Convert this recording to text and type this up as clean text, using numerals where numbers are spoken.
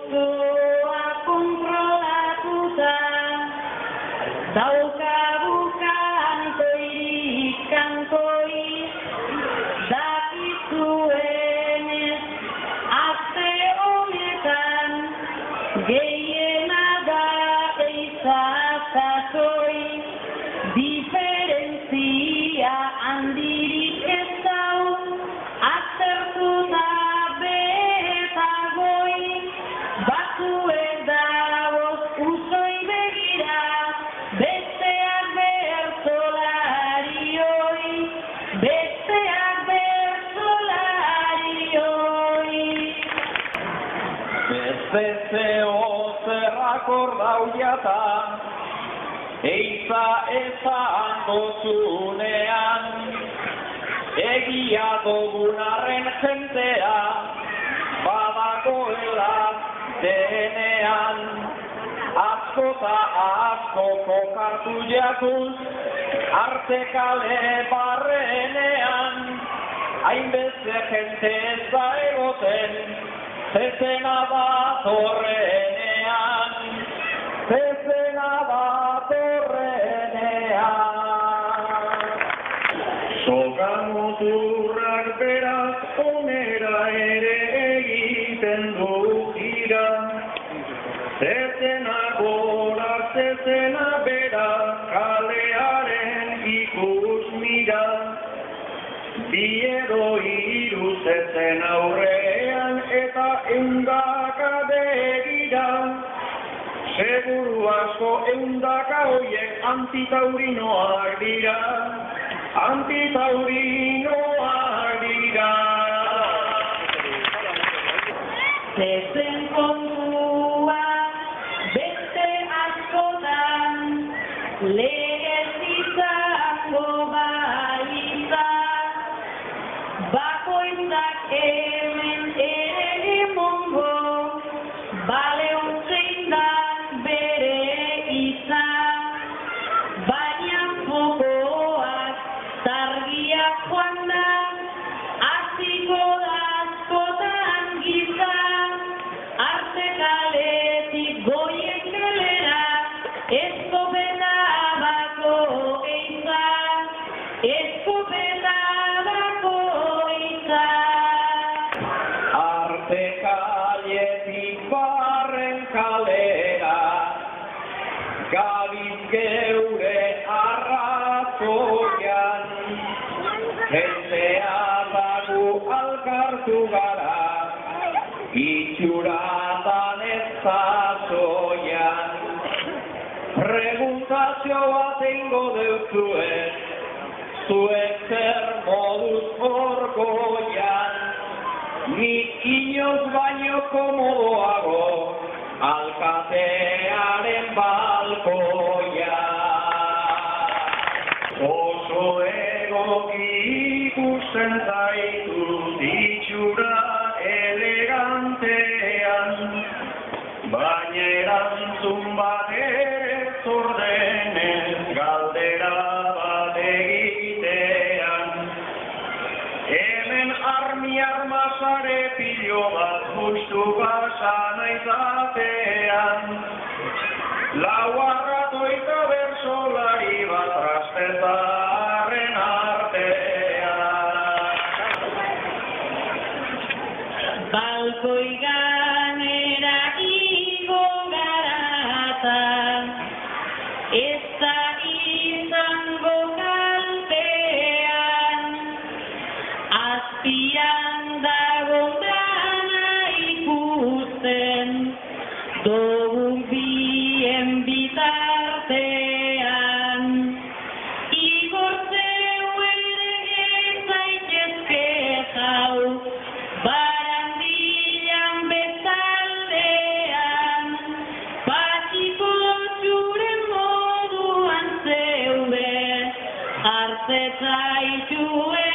Osoa kontrolatuta daukagu kantoi dakizuenez aste honetan gehiena da eizazazoi diferentzia handirik ez dau aztertu da betagoi batzuek dagoz uzoi begira besteak bertsolarioi Beste zeo zerrakor dauiata eiza ezan dozunean egia dogunaren jentea badagoela denean asko eta asko kokartu jakuz arte kale barrenean hainbeste jente ez da egoten zezena datorrenean Sokan muturrak beraz onera ere egiten du gira zezena gora, zezena bera kalearen ikus mira bi edo hiru zezen aurrean eta eundaka begira seguru asko eundaka hoiek antitaurinoak dira Zezen kontua beste askotan legez izango baita bakoitzak hemen ere emongo baleontzen da bere izan baina fokoak zargiak joan da hasiko da askotan gizan arte kaletik goien gelera eskopeta bako eizan Arte kaletik barren kalera gabiz geure arrazoian jentea dagu alkartu gara itxuratan ez zazoian preguntazio bat eingo deutzuet zuek zer moduz orgoian nik inoz baino komodoago alkatearen balkoia oso egoki ikusten zaitut itxura elegantean baina erantzun bat ez ordenez galdera bat egitean hemen armasare pilo bat justu pasa naizatean lau arratoita bersolari bat trastezarren artean balkoi ganera igo garatan ez da izango kaltean azpian dago dana ikusten dugun bien bitartean igortzeu ere ez zaitezke jau barandilan bezaldean patxiko txuren moduan zeuden hartzetzaituen